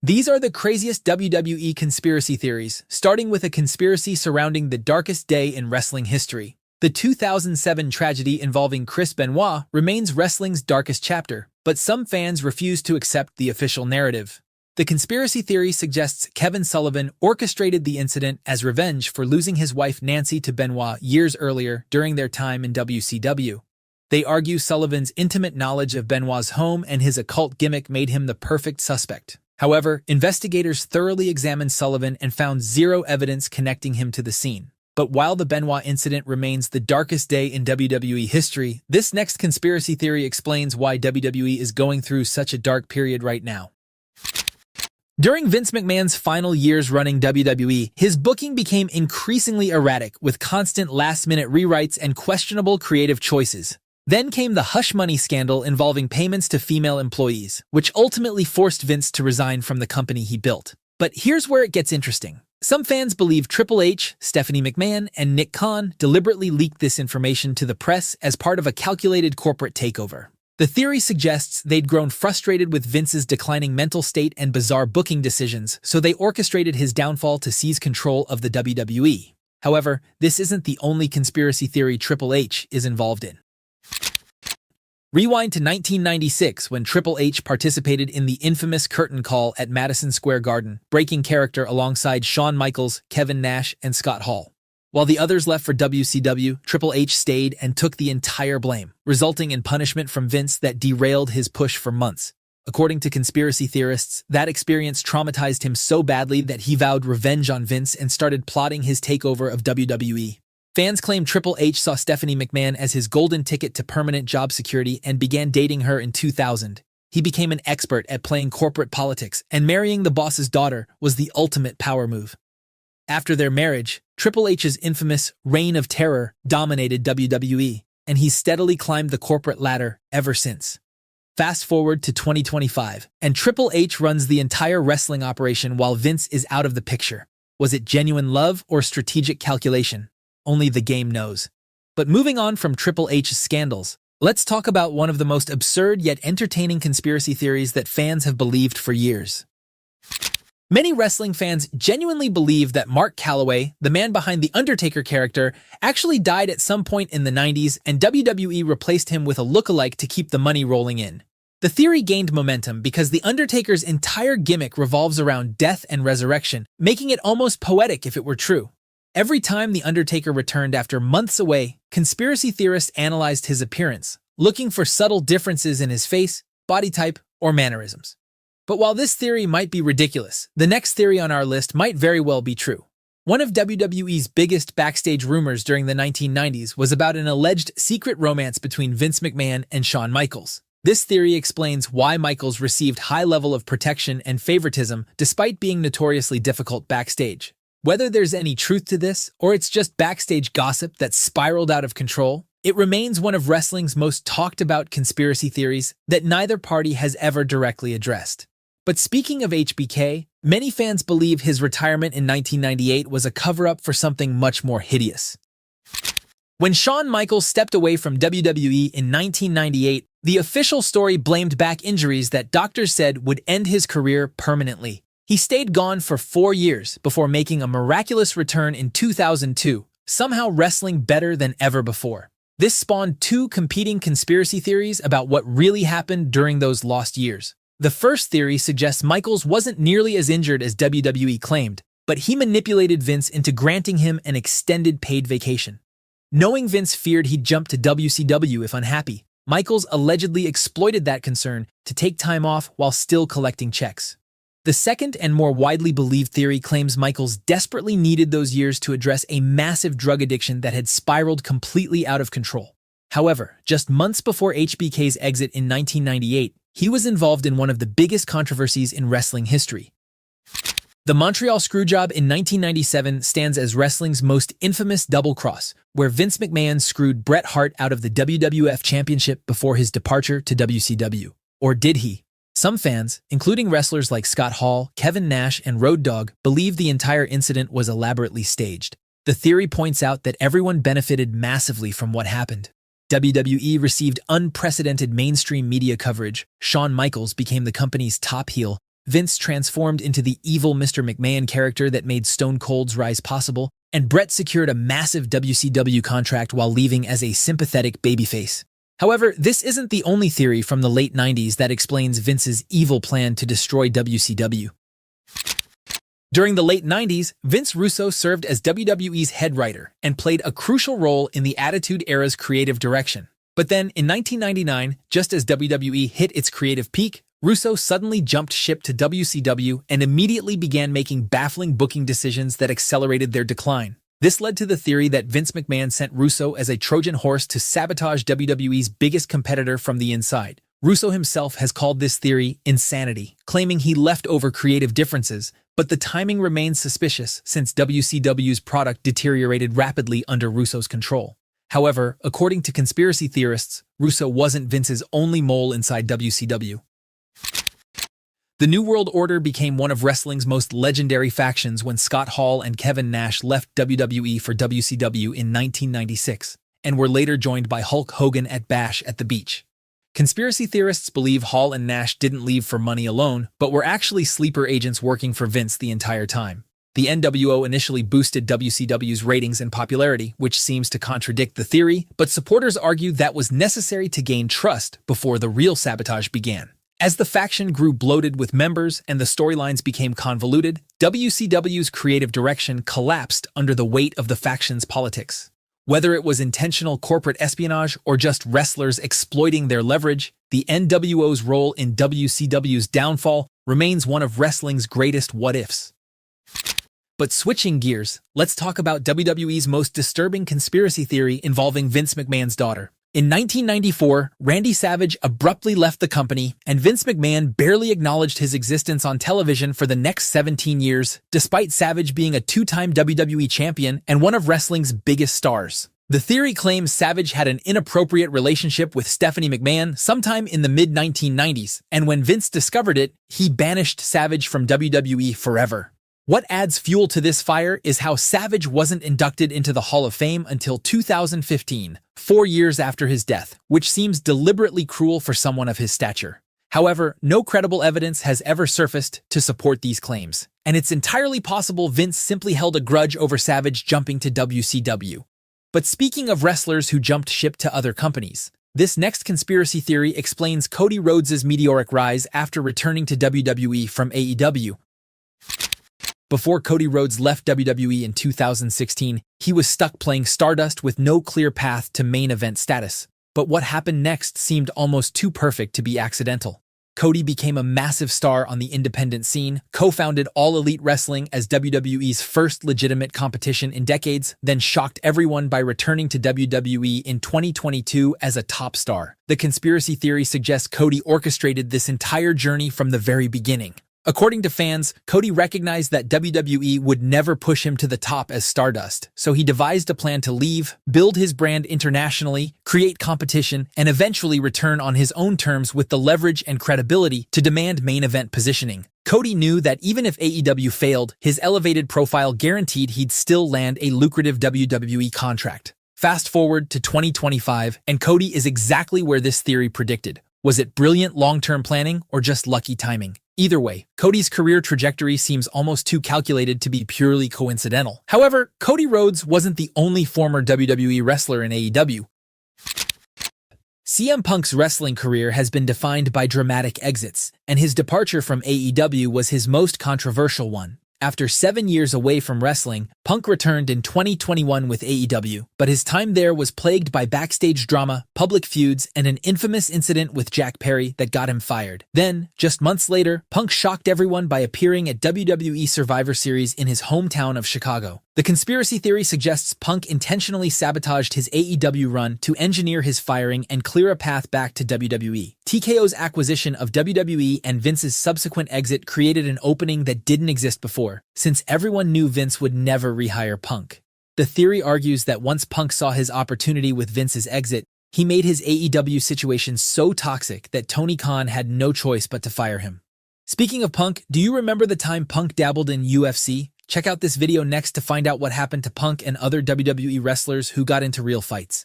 These are the craziest WWE conspiracy theories, starting with a conspiracy surrounding the darkest day in wrestling history. The 2007 tragedy involving Chris Benoit remains wrestling's darkest chapter, but some fans refuse to accept the official narrative. The conspiracy theory suggests Kevin Sullivan orchestrated the incident as revenge for losing his wife Nancy to Benoit years earlier during their time in WCW. They argue Sullivan's intimate knowledge of Benoit's home and his occult gimmick made him the perfect suspect. However, investigators thoroughly examined Sullivan and found zero evidence connecting him to the scene. But while the Benoit incident remains the darkest day in WWE history, this next conspiracy theory explains why WWE is going through such a dark period right now. During Vince McMahon's final years running WWE, his booking became increasingly erratic, with constant last-minute rewrites and questionable creative choices. Then came the hush money scandal involving payments to female employees, which ultimately forced Vince to resign from the company he built. But here's where it gets interesting. Some fans believe Triple H, Stephanie McMahon, and Nick Khan deliberately leaked this information to the press as part of a calculated corporate takeover. The theory suggests they'd grown frustrated with Vince's declining mental state and bizarre booking decisions, so they orchestrated his downfall to seize control of the WWE. However, this isn't the only conspiracy theory Triple H is involved in. Rewind to 1996 when Triple H participated in the infamous curtain call at Madison Square Garden, breaking character alongside Shawn Michaels, Kevin Nash, and Scott Hall. While the others left for WCW, Triple H stayed and took the entire blame, resulting in punishment from Vince that derailed his push for months. According to conspiracy theorists, that experience traumatized him so badly that he vowed revenge on Vince and started plotting his takeover of WWE. Fans claim Triple H saw Stephanie McMahon as his golden ticket to permanent job security and began dating her in 2000. He became an expert at playing corporate politics, and marrying the boss's daughter was the ultimate power move. After their marriage, Triple H's infamous reign of terror dominated WWE, and he's steadily climbed the corporate ladder ever since. Fast forward to 2025, and Triple H runs the entire wrestling operation while Vince is out of the picture. Was it genuine love or strategic calculation? Only the game knows. But moving on from Triple H's scandals, let's talk about one of the most absurd yet entertaining conspiracy theories that fans have believed for years. Many wrestling fans genuinely believe that Mark Calaway, the man behind the Undertaker character, actually died at some point in the 90s and WWE replaced him with a lookalike to keep the money rolling in. The theory gained momentum because the Undertaker's entire gimmick revolves around death and resurrection, making it almost poetic if it were true. Every time The Undertaker returned after months away, conspiracy theorists analyzed his appearance, looking for subtle differences in his face, body type, or mannerisms. But while this theory might be ridiculous, the next theory on our list might very well be true. One of WWE's biggest backstage rumors during the 1990s was about an alleged secret romance between Vince McMahon and Shawn Michaels. This theory explains why Michaels received high level of protection and favoritism despite being notoriously difficult backstage. Whether there's any truth to this, or it's just backstage gossip that spiraled out of control, it remains one of wrestling's most talked about conspiracy theories that neither party has ever directly addressed. But speaking of HBK, many fans believe his retirement in 1998 was a cover-up for something much more hideous. When Shawn Michaels stepped away from WWE in 1998, the official story blamed back injuries that doctors said would end his career permanently. He stayed gone for 4 years before making a miraculous return in 2002, somehow wrestling better than ever before. This spawned two competing conspiracy theories about what really happened during those lost years. The first theory suggests Michaels wasn't nearly as injured as WWE claimed, but he manipulated Vince into granting him an extended paid vacation. Knowing Vince feared he'd jump to WCW if unhappy, Michaels allegedly exploited that concern to take time off while still collecting checks. The second and more widely believed theory claims Michaels desperately needed those years to address a massive drug addiction that had spiraled completely out of control. However, just months before HBK's exit in 1998, he was involved in one of the biggest controversies in wrestling history. The Montreal Screwjob in 1997 stands as wrestling's most infamous double cross, where Vince McMahon screwed Bret Hart out of the WWF Championship before his departure to WCW. Or did he? Some fans, including wrestlers like Scott Hall, Kevin Nash, and Road Dogg, believe the entire incident was elaborately staged. The theory points out that everyone benefited massively from what happened. WWE received unprecedented mainstream media coverage, Shawn Michaels became the company's top heel, Vince transformed into the evil Mr. McMahon character that made Stone Cold's rise possible, and Brett secured a massive WCW contract while leaving as a sympathetic babyface. However, this isn't the only theory from the late 90s that explains Vince's evil plan to destroy WCW. During the late 90s, Vince Russo served as WWE's head writer and played a crucial role in the Attitude Era's creative direction. But then, in 1999, just as WWE hit its creative peak, Russo suddenly jumped ship to WCW and immediately began making baffling booking decisions that accelerated their decline. This led to the theory that Vince McMahon sent Russo as a Trojan horse to sabotage WWE's biggest competitor from the inside. Russo himself has called this theory insanity, claiming he left over creative differences, but the timing remains suspicious since WCW's product deteriorated rapidly under Russo's control. However, according to conspiracy theorists, Russo wasn't Vince's only mole inside WCW. The New World Order became one of wrestling's most legendary factions when Scott Hall and Kevin Nash left WWE for WCW in 1996, and were later joined by Hulk Hogan at Bash at the Beach. Conspiracy theorists believe Hall and Nash didn't leave for money alone, but were actually sleeper agents working for Vince the entire time. The NWO initially boosted WCW's ratings and popularity, which seems to contradict the theory, but supporters argue that was necessary to gain trust before the real sabotage began. As the faction grew bloated with members and the storylines became convoluted, WCW's creative direction collapsed under the weight of the faction's politics. Whether it was intentional corporate espionage or just wrestlers exploiting their leverage, the NWO's role in WCW's downfall remains one of wrestling's greatest what-ifs. But switching gears, let's talk about WWE's most disturbing conspiracy theory involving Vince McMahon's daughter. In 1994, Randy Savage abruptly left the company, and Vince McMahon barely acknowledged his existence on television for the next 17 years, despite Savage being a two-time WWE champion and one of wrestling's biggest stars. The theory claims Savage had an inappropriate relationship with Stephanie McMahon sometime in the mid-1990s, and when Vince discovered it, he banished Savage from WWE forever. What adds fuel to this fire is how Savage wasn't inducted into the Hall of Fame until 2015, 4 years after his death, which seems deliberately cruel for someone of his stature. However, no credible evidence has ever surfaced to support these claims, and it's entirely possible Vince simply held a grudge over Savage jumping to WCW. But speaking of wrestlers who jumped ship to other companies, this next conspiracy theory explains Cody Rhodes' meteoric rise after returning to WWE from AEW. Before Cody Rhodes left WWE in 2016, he was stuck playing Stardust with no clear path to main event status. But what happened next seemed almost too perfect to be accidental. Cody became a massive star on the independent scene, co-founded All Elite Wrestling as WWE's first legitimate competition in decades, then shocked everyone by returning to WWE in 2022 as a top star. The conspiracy theory suggests Cody orchestrated this entire journey from the very beginning. According to fans, Cody recognized that WWE would never push him to the top as Stardust, so he devised a plan to leave, build his brand internationally, create competition, and eventually return on his own terms with the leverage and credibility to demand main event positioning. Cody knew that even if AEW failed, his elevated profile guaranteed he'd still land a lucrative WWE contract. Fast forward to 2025, and Cody is exactly where this theory predicted. Was it brilliant long-term planning or just lucky timing? Either way, Cody's career trajectory seems almost too calculated to be purely coincidental. However, Cody Rhodes wasn't the only former WWE wrestler in AEW. CM Punk's wrestling career has been defined by dramatic exits, and his departure from AEW was his most controversial one. After 7 years away from wrestling, Punk returned in 2021 with AEW, but his time there was plagued by backstage drama, public feuds, and an infamous incident with Jack Perry that got him fired. Then, just months later, Punk shocked everyone by appearing at WWE Survivor Series in his hometown of Chicago. The conspiracy theory suggests Punk intentionally sabotaged his AEW run to engineer his firing and clear a path back to WWE. TKO's acquisition of WWE and Vince's subsequent exit created an opening that didn't exist before, since everyone knew Vince would never rehire Punk. The theory argues that once Punk saw his opportunity with Vince's exit, he made his AEW situation so toxic that Tony Khan had no choice but to fire him. Speaking of Punk, do you remember the time Punk dabbled in UFC? Check out this video next to find out what happened to Punk and other WWE wrestlers who got into real fights.